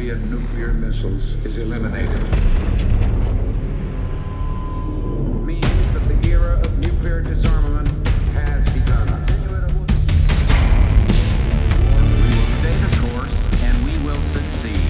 Soviet nuclear missiles is eliminated. Means that the era of nuclear disarmament has begun. We will stay the course, and we will succeed.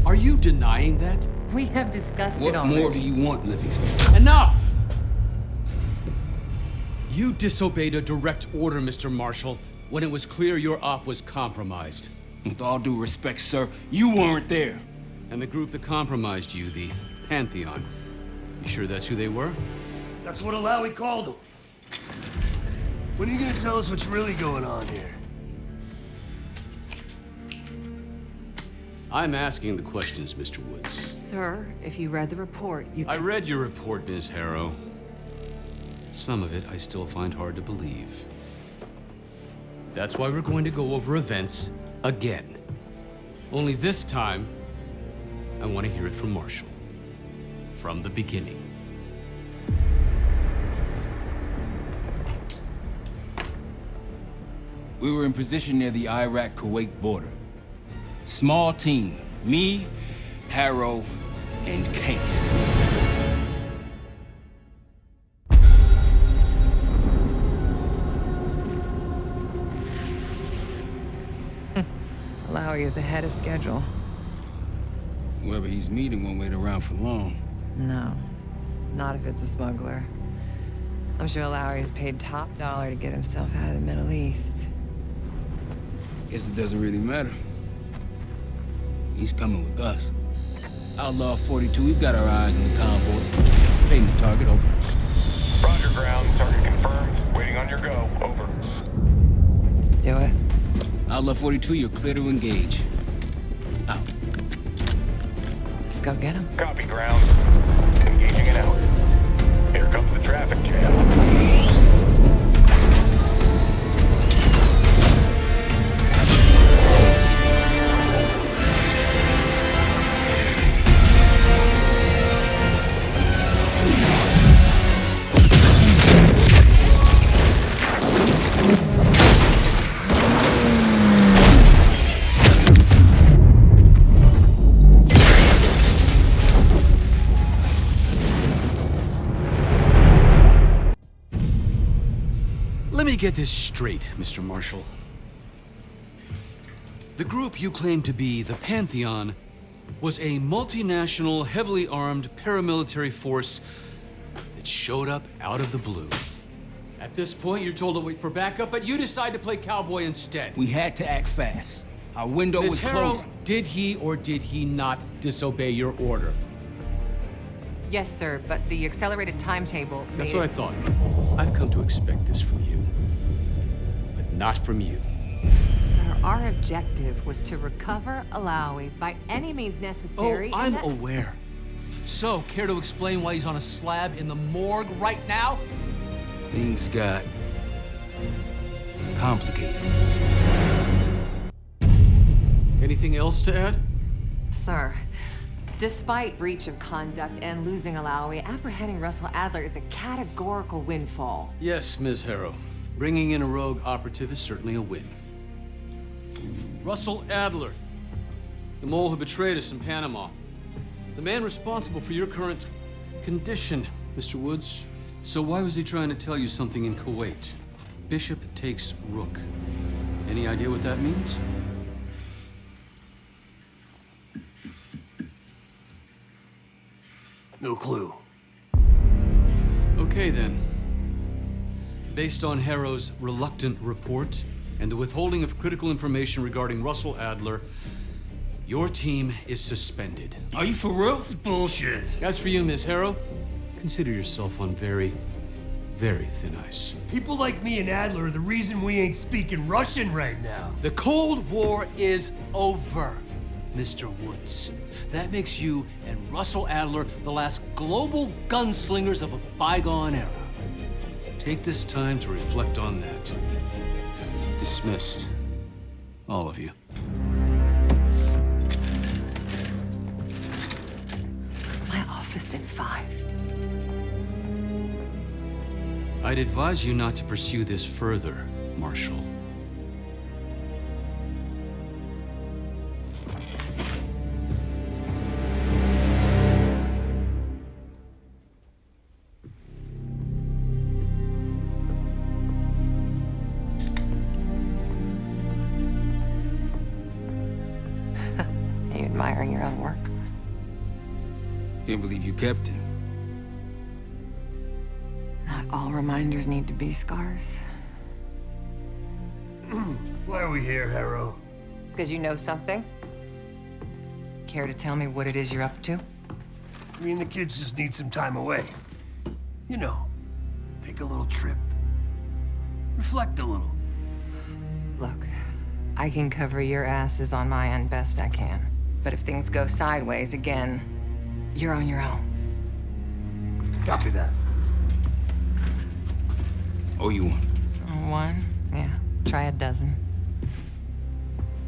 Are you denying that? We have discussed it What already. more do you want, Livingston? Enough! You disobeyed a direct order, Mr. Marshall, when it was clear your op was compromised. With all due respect, sir, you weren't there. And the group that compromised you, the Pantheon, you sure that's who they were? That's what Alawi called them. When are you gonna tell us what's really going on here? I'm asking the questions, Mr. Woods. Sir, if you read the report, you I read your report, Ms. Harrow. Some of it I still find hard to believe. That's why we're going to go over events again. Only this time, I want to hear it from Marshall. From the beginning. We were in position near the Iraq-Kuwait border. Small team. Me, Harrow, and Case. Alawi is ahead of schedule. Whoever he's meeting won't wait around for long. No, not if it's a smuggler. I'm sure Alawi is paid top dollar to get himself out of the Middle East. Guess it doesn't really matter. He's coming with us. Outlaw 42, we've got our eyes on the convoy. Paying the target, over. Roger, ground. Target confirmed. Waiting on your go. Over. Do it. Outlaw 42, you're clear to engage. Out. Let's go get him. Copy, ground. Engaging and out. Here comes the traffic jam. Let me get this straight, Mr. Marshall. The group you claim to be the Pantheon was a multinational, heavily armed paramilitary force that showed up out of the blue. At this point, you're told to wait for backup, but you decide to play cowboy instead. We had to act fast. Our window was Ms. Harrow, closing. did he or did he not disobey your order? Yes, sir, but the accelerated timetable That's made what I thought. I've come to expect this from you, but not from you. Sir, our objective was to recover Alawi by any means necessary. Oh, and I'm aware. So, care to explain why he's on a slab in the morgue right now? Things got complicated. Anything else to add? Sir, despite breach of conduct and losing Alawi, apprehending Russell Adler is a categorical windfall. Yes, Ms. Harrow. Bringing in a rogue operative is certainly a win. Russell Adler, the mole who betrayed us in Panama. The man responsible for your current condition, Mr. Woods. So why was he trying to tell you something in Kuwait? Bishop takes Rook. Any idea what that means? No clue. Okay, then. Based on Harrow's reluctant report and the withholding of critical information regarding Russell Adler, your team is suspended. Are you for real? This is bullshit. As for you, Ms. Harrow, consider yourself on very Very thin ice. People like me and Adler are the reason we ain't speaking Russian right now. The Cold War is over, Mr. Woods. That makes you and Russell Adler the last global gunslingers of a bygone era. Take this time to reflect on that. Dismissed. All of you. My office in 5. I'd advise you not to pursue this further, Marshal. Are you admiring your own work? Can't believe you kept it. Not all reminders need to be scars. Why are we here, Harrow? Because you know something? Care to tell me what it is you're up to? Me and the kids just need some time away. You know, take a little trip. Reflect a little. Look, I can cover your asses on my end best I can. But if things go sideways again, you're on your own. Copy that. Oh, you one. One? Yeah. Try a dozen.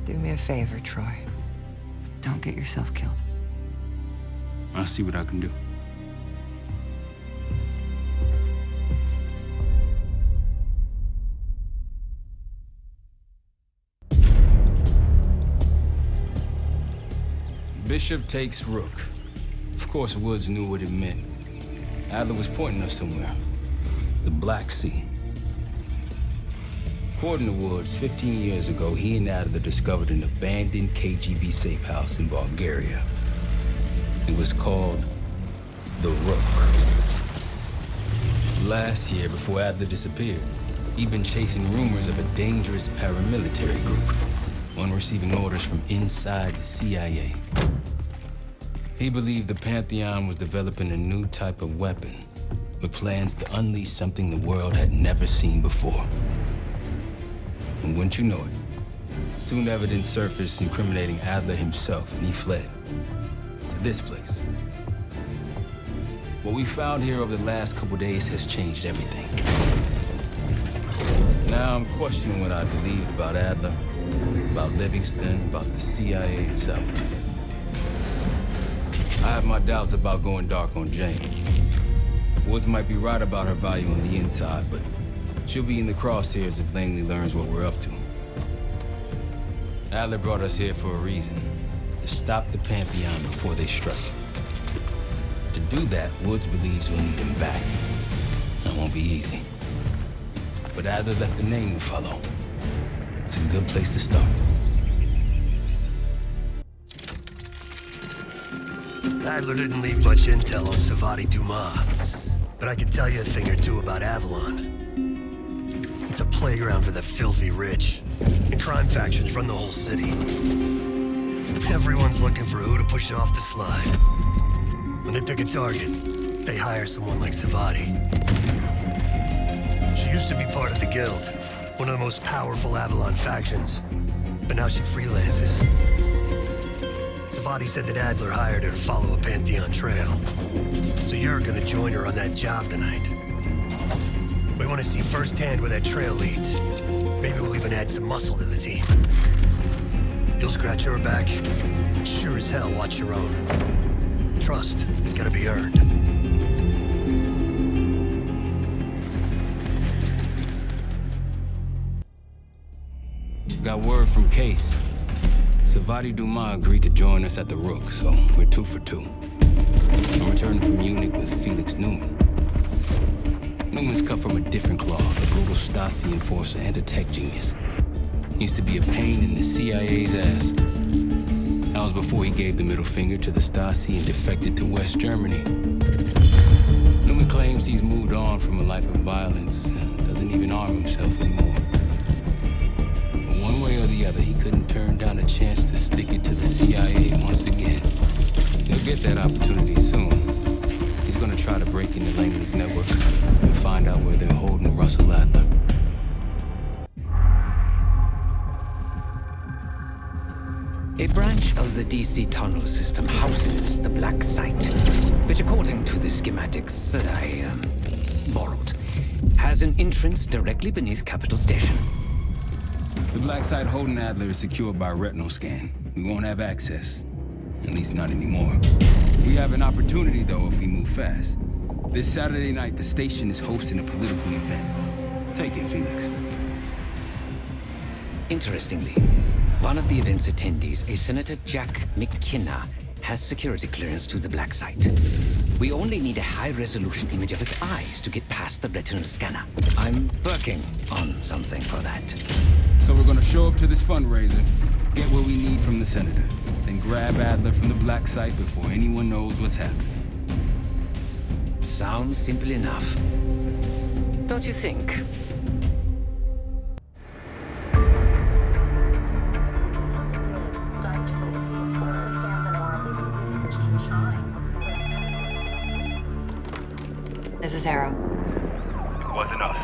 Do me a favor, Troy. Don't get yourself killed. I'll see what I can do. Bishop takes Rook. Of course, Woods knew what it meant. Adler was pointing us somewhere. The Black Sea. According to Woods, 15 years ago, he and Adler discovered an abandoned KGB safe house in Bulgaria. It was called the Rook. Last year, before Adler disappeared, he'd been chasing rumors of a dangerous paramilitary group, one receiving orders from inside the CIA. He believed the Pantheon was developing a new type of weapon, with plans to unleash something the world had never seen before. And wouldn't you know it, soon evidence surfaced incriminating Adler himself, and he fled to this place. What we found here over the last couple days has changed everything. Now I'm questioning what I believed about Adler, about Livingston, about the CIA itself. I have my doubts about going dark on Jane. Woods might be right about her value on the inside, but she'll be in the crosshairs if Langley learns what we're up to. Adler brought us here for a reason, to stop the Pantheon before they strike. To do that, Woods believes we'll need him back. That won't be easy. But Adler left a name to follow. It's a good place to start. Adler didn't leave much intel on Savati Dumas, but I can tell you a thing or two about Avalon. It's a playground for the filthy rich, and crime factions run the whole city. Everyone's looking for who to push off the slide. When they pick a target, they hire someone like Savati. She used to be part of the Guild, one of the most powerful Avalon factions, but now she freelances. Savati said that Adler hired her to follow a Pantheon trail. So you're gonna join her on that job tonight. We want to see firsthand where that trail leads. Maybe we'll even add some muscle to the team. You'll scratch her back, and sure as hell watch your own. Trust has gotta be earned. Got word from Case. Savati Dumas agreed to join us at the Rook, so we're 2 for 2. I'm returning from Munich with Felix Newman. Newman's cut from a different cloth, a brutal Stasi enforcer and a tech genius. He used to be a pain in the CIA's ass. That was before he gave the middle finger to the Stasi and defected to West Germany. Newman claims he's moved on from a life of violence and doesn't even arm himself anymore. But one way or the other, he couldn't turn down a chance to stick it to the CIA once again. He'll get that opportunity soon. He's gonna try to break into Langley's network and find out out where they're holding Russell Adler. A branch of the DC tunnel system houses the black site, which according to the schematics that I borrowed, has an entrance directly beneath Capital Station. The black site holding Adler is secured by retinal scan. We won't have access. At least not anymore. We have an opportunity, though, if we move fast. This Saturday night, the station is hosting a political event. Take it, Felix. Interestingly, one of the event's attendees, a Senator Jack McKenna, has security clearance to the black site. We only need a high-resolution image of his eyes to get past the retinal scanner. I'm working on something for that. So we're gonna show up to this fundraiser, get what we need from the senator, then grab Adler from the black site before anyone knows what's happening. Sounds simple enough. Don't you think? This is Harrow. Wasn't us.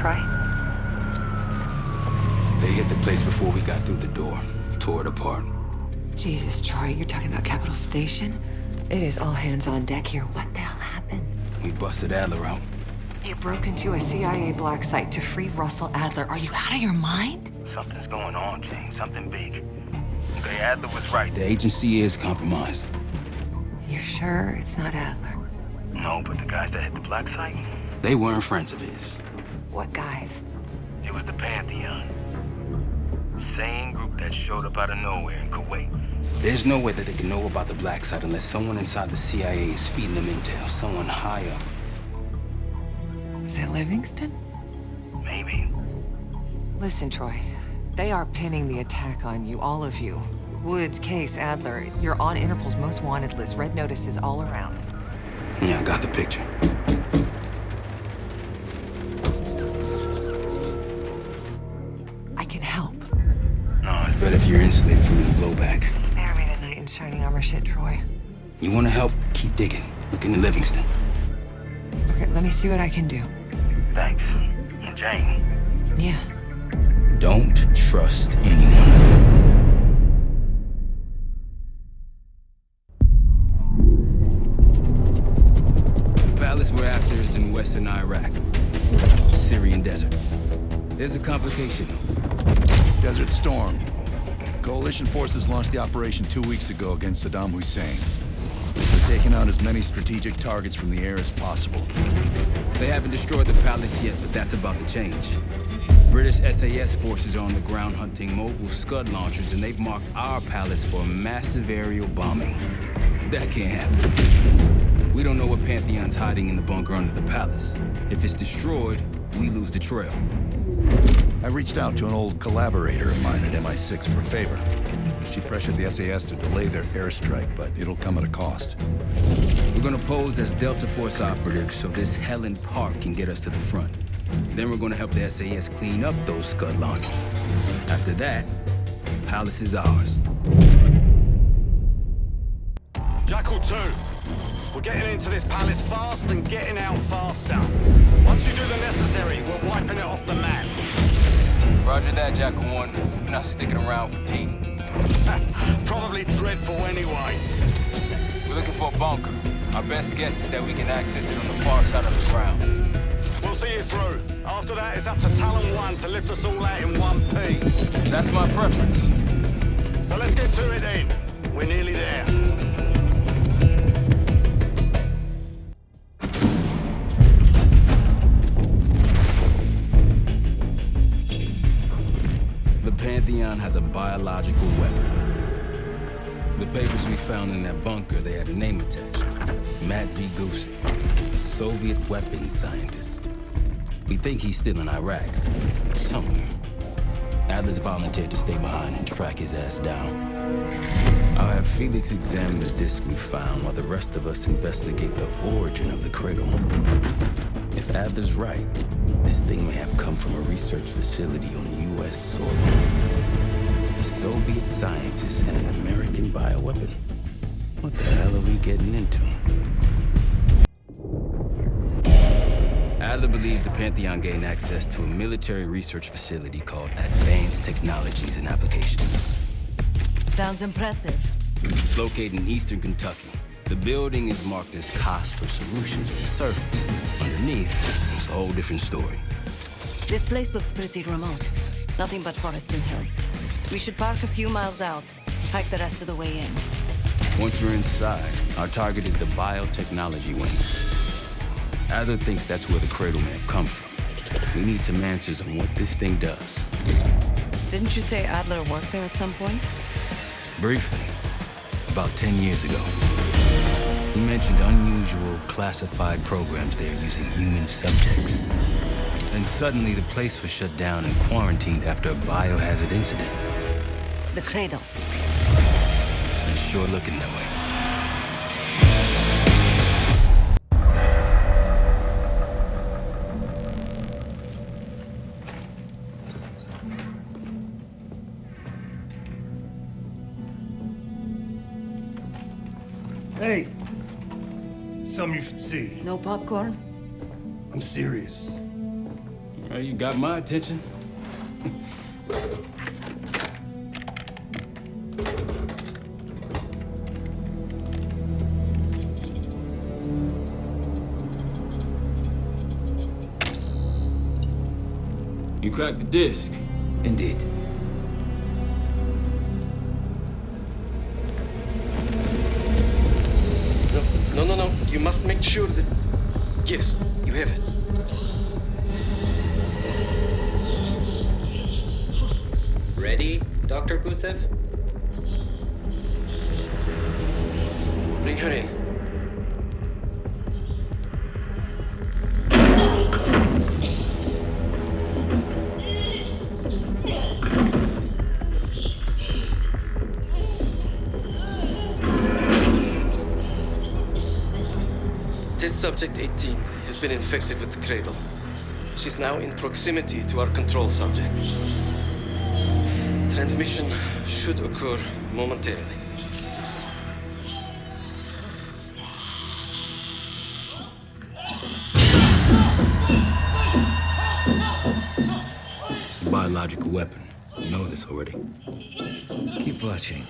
Troy? They hit the place before we got through the door, tore it apart. Jesus, Troy, you're talking about Capital Station? It is all hands on deck here. What the hell happened? We busted Adler out. You broke into a CIA black site to free Russell Adler. Are you out of your mind? Something's going on, Jane. Something big. Okay, Adler was right. The agency is compromised. You're sure it's not Adler? No, but the guys that hit the black site, They weren't friends of his. What guys? it was the Pantheon. Same group that showed up out of nowhere in Kuwait. There's no way that they can know about the black site unless someone inside the CIA is feeding them intel, someone high up. Is it Livingston? Maybe. Listen, Troy. They are pinning the attack on you, all of you. Woods, Case, Adler. You're on Interpol's most wanted list. Red notices all around. Yeah, I got the picture. I can help. No, it's But if you're insulated from the blowback, Spare me tonight in shining armor shit, Troy. you want to help, keep digging. Look into Livingston. Okay, let me see what I can do. thanks. And Jane, Yeah. Don't trust anyone. The palace we're after is in western Iraq, Syrian desert. There's a complication. Desert Storm. Coalition forces launched the operation 2 weeks ago against Saddam Hussein. They're taking out as many strategic targets from the air as possible. They haven't destroyed the palace yet, but that's about to change. British SAS forces are on the ground hunting mobile Scud launchers, and they've marked our palace for a massive aerial bombing. That can't happen. We don't know what Pantheon's hiding in the bunker under the palace. If it's destroyed, we lose the trail. I reached out to an old collaborator of mine at MI6 for a favor. She pressured the SAS to delay their airstrike, but it'll come at a cost. We're gonna pose as Delta Force operatives so this Helen Park can get us to the front. Then we're gonna help the SAS clean up those Scud launchers. After that, the palace is ours. Jackal 2, we're getting into this palace fast and getting out faster. Once you do the necessary, we're wiping it off the map. Roger that, Jackal 1. We're not sticking around for tea. Probably dreadful anyway. We're looking for a bunker. Our best guess is that we can access it on the far side of the grounds. We'll see you through. After that, it's up to Talon 1 to lift us all out in one piece. That's my preference. So let's get to it then. We're nearly there. The Pantheon has a biological weapon. The papers we found in that bunker, they had a name attached. Matt V. Goose, a Soviet weapons scientist. We think he's still in Iraq, somewhere. Adler's volunteered to stay behind and track his ass down. I'll have Felix examine the disc we found while the rest of us investigate the origin of the cradle. If Adler's right, this thing may have come from a research facility on U.S. soil. A Soviet scientist and an American bioweapon. What the hell are we getting into? Adler believed the Pantheon gained access to a military research facility called Advanced Technologies and Applications. Sounds impressive. It's located in eastern Kentucky. The building is marked as Cosper Solutions on the surface. Underneath, it's a whole different story. This place looks pretty remote. Nothing but forests and hills. We should park a few miles out, hike the rest of the way in. Once we're inside, our target is the biotechnology wing. Adler thinks that's where the Cradle may have come from. We need some answers on what this thing does. Didn't you say Adler worked there at some point? Briefly, about 10 years ago. He mentioned unusual, classified programs there using human subjects. Then suddenly the place was shut down and quarantined after a biohazard incident. The Cradle. It's sure looking that way. Hey! Something you should see. No popcorn? I'm serious. Well, you got my attention. You cracked the disc. Indeed. No. You must make sure that... Yes, you have it. Ready, Dr. Gusev? Bring her in. Test subject 18 has been infected with the Cradle. She's now in proximity to our control subject. Transmission should occur momentarily. It's a biological weapon. You know this already. Keep watching.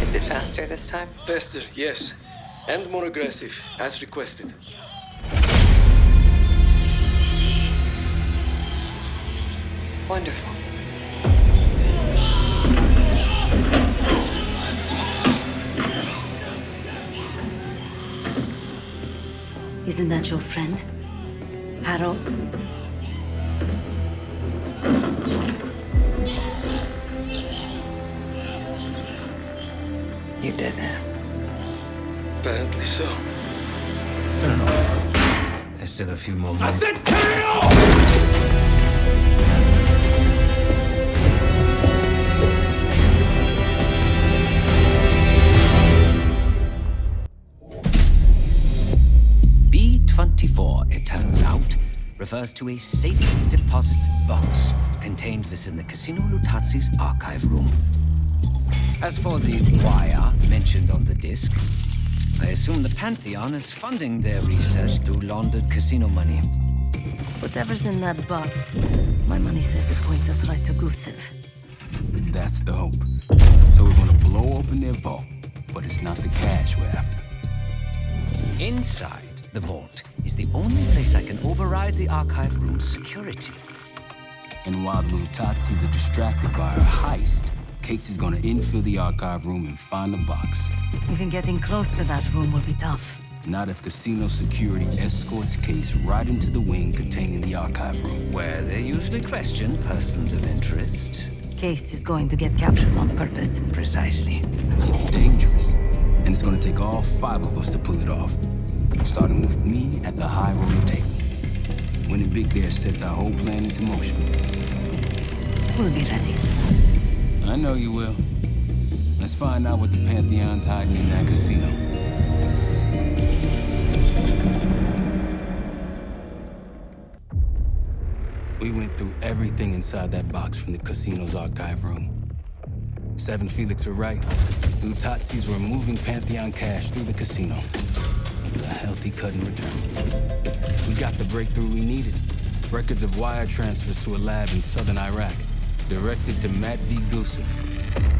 Is it faster this time? Faster, yes. And more aggressive, as requested. Wonderful. Isn't that your friend? Harrow? You did it. Apparently so. Turn off. There's still a few more minutes. I said turn it off! B-24, it turns out, refers to a safe deposit box contained within the Casino Lutazi's archive room. As for the wire mentioned on the disc, I assume the Pantheon is funding their research through laundered casino money. Whatever's in that box, my money says it points us right to Gusev. That's the hope. So we're gonna blow open their vault, but it's not the cash we're after. Inside the vault is the only place I can override the archive room's security. And while the Lutazis are distracted by our heist, Case is gonna infill the archive room and find the box. Even getting close to that room will be tough. Not if casino security escorts Case right into the wing containing the archive room. Where they usually question persons of interest. Case is going to get captured on purpose. Precisely. It's dangerous, and it's gonna take all 5 of us to pull it off. Starting with me at the high roller table. Winning big there sets our whole plan into motion. We'll be ready. I know you will. Let's find out what the Pantheon's hiding in that casino. We went through everything inside that box from the casino's archive room. 7 Felix were right. Utazis were moving Pantheon cash through the casino. With a healthy cut in return. We got the breakthrough we needed. Records of wire transfers to a lab in southern Iraq. Directed to Matt V. Gusev.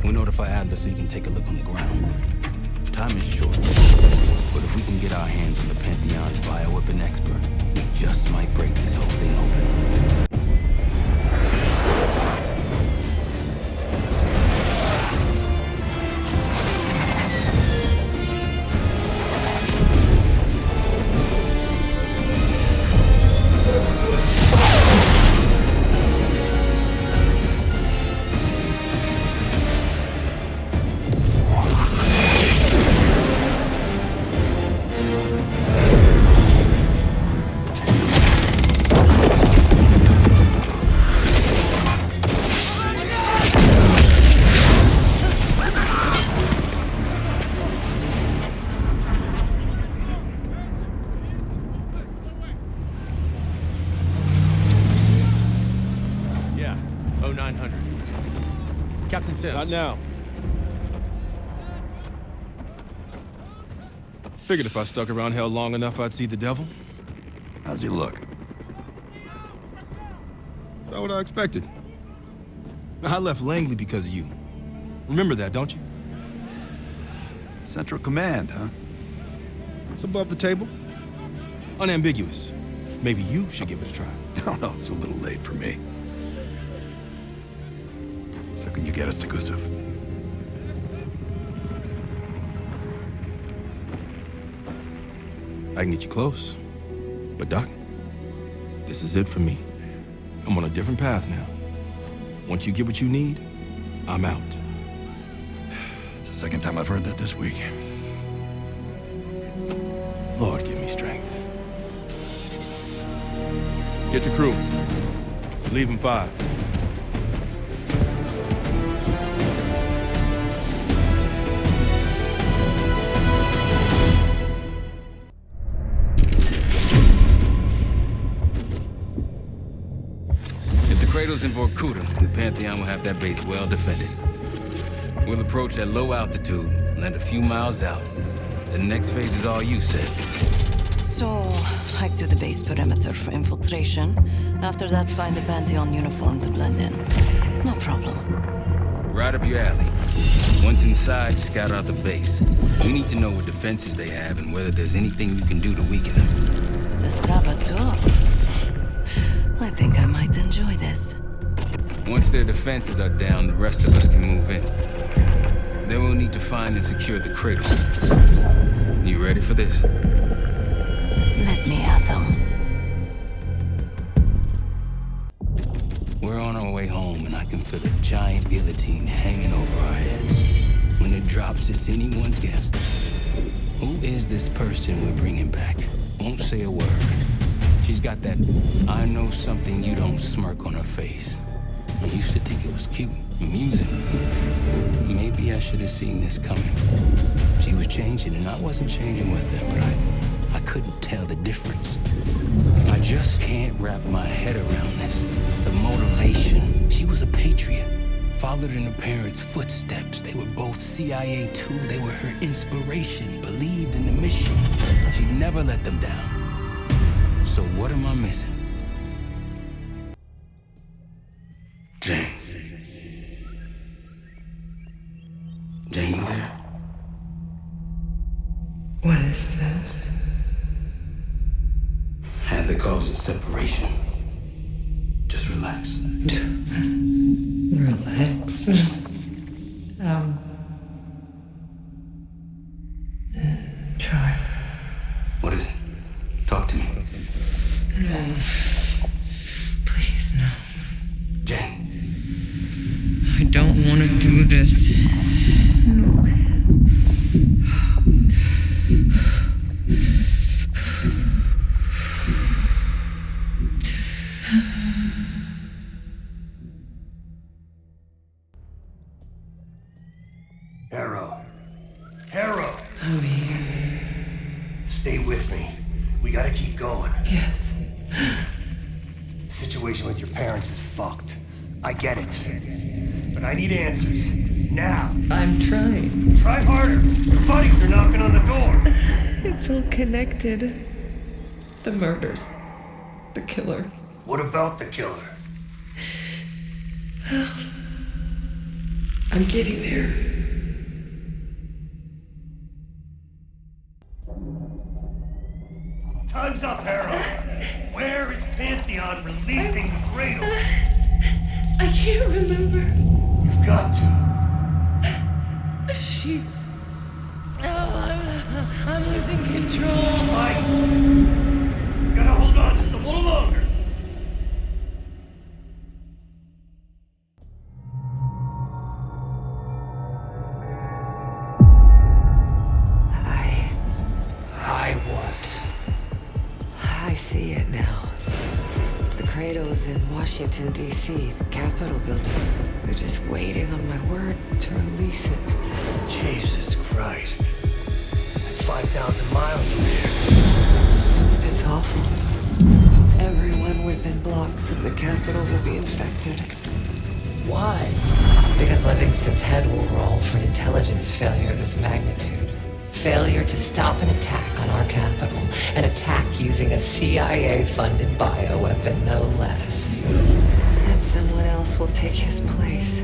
We'll notify Adler so he can take a look on the ground. Time is short. But if we can get our hands on the Pantheon's bioweapon expert, we just might break this whole thing open. Not now. Figured if I stuck around hell long enough, I'd see the devil. How's he look? Not what I expected. I left Langley because of you. Remember that, don't you? Central Command, huh? It's above the table. Unambiguous. Maybe you should give it a try. No, no, it's a little late for me. So can you get us to Gusev? I can get you close. But Doc, this is it for me. I'm on a different path now. Once you get what you need, I'm out. It's the second time I've heard that this week. Lord, give me strength. Get your crew. Leave in 5. Cradle's in Vorkuta, the Pantheon will have that base well defended. We'll approach at low altitude, land a few miles out. The next phase is all you said. So, hike to the base perimeter for infiltration. After that, find the Pantheon uniform to blend in. No problem. Right up your alley. Once inside, scout out the base. We need to know what defenses they have and whether there's anything you can do to weaken them. The Saboteur. I think I might enjoy this. Once their defenses are down, the rest of us can move in. Then we'll need to find and secure the cradle. You ready for this? Let me at them. We're on our way home, and I can feel a giant guillotine hanging over our heads. When it drops, it's anyone's guess. Who is this person we're bringing back? Won't say a word. She's got that I know something you don't smirk on her face. I used to think it was cute, amusing. Maybe I should have seen this coming. She was changing and I wasn't changing with her, but I couldn't tell the difference. I just can't wrap my head around this. The motivation. She was a patriot. Followed in her parents' footsteps. They were both CIA too. They were her inspiration. Believed in the mission. She'd never let them down. So what am I missing? Jane. Jane, you there? What is this? Had the cause of separation. Just relax. Relax. Try. What is it? Talk to me. No. Please, no. Jane. I don't want to do this. No. Harrow. I'm here. Stay with me. We gotta keep going. Yes. The situation with your parents is fucked. I get it. But I need answers. now. I'm trying. Try harder. Your buddies are knocking on the door. It's all connected. The murders. The killer. What about the killer? I'm getting there. Time's up, Harrow. Where is Pantheon releasing the cradle? I can't remember. You've got to. She's... Oh, I'm losing control. Fight! Gotta hold on just a little longer. I see it now. The cradle's in Washington, D.C., the Capitol building. They're just waiting on my word to release it. Jesus Christ. That's 5,000 miles from here. It's awful. Everyone within blocks of the Capitol will be infected. Why? Because Livingston's head will roll for an intelligence failure of this magnitude. Failure to stop an attack on our capital. An attack using a CIA-funded bioweapon, no less. And someone else will take his place.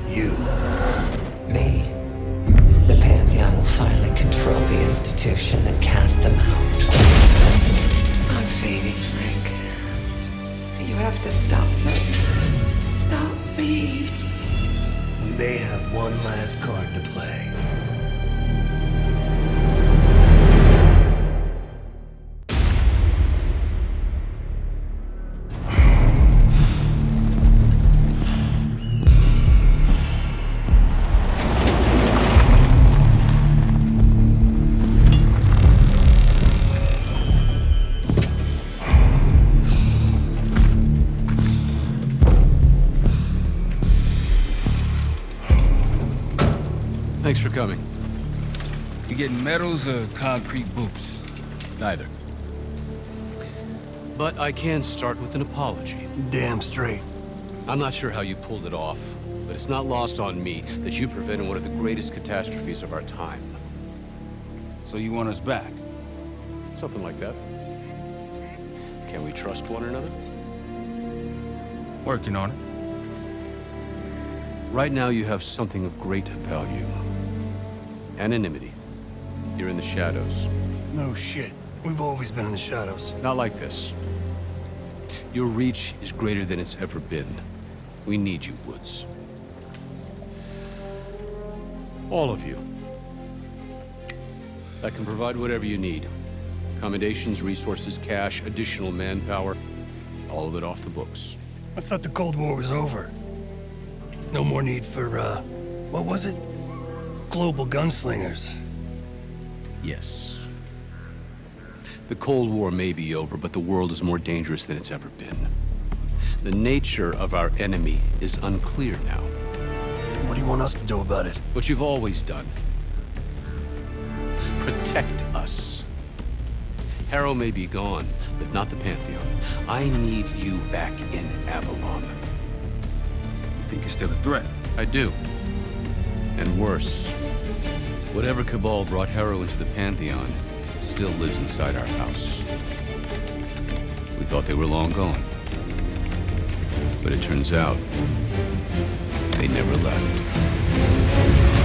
You. Me. The Pantheon will finally control the institution that cast them out. I'm fading, Frank. You have to stop this. Stop me. We may have one last card to play. Thanks for coming. You getting medals or concrete boots? Neither. But I can start with an apology. Damn straight. I'm not sure how you pulled it off, but it's not lost on me that you prevented one of the greatest catastrophes of our time. So you want us back? Something like that. Can we trust one another? Working on it. Right now you have something of great value. Anonymity. You're in the shadows. No shit. We've always been in the shadows. Not like this. Your reach is greater than it's ever been. We need you, Woods. All of you. I can provide whatever you need. Accommodations, resources, cash, additional manpower. All of it off the books. I thought the Cold War was over. No more need for, what was it? Global gunslingers. Yes. The Cold War may be over, but the world is more dangerous than it's ever been. The nature of our enemy is unclear now. What do you want us to do about it? What you've always done. Protect us. Harrow may be gone, but not the Pantheon. I need you back in Avalon. You think it's still a threat? I do. And worse. Whatever cabal brought Harrow into the Pantheon still lives inside our house. We thought they were long gone. But it turns out, they never left.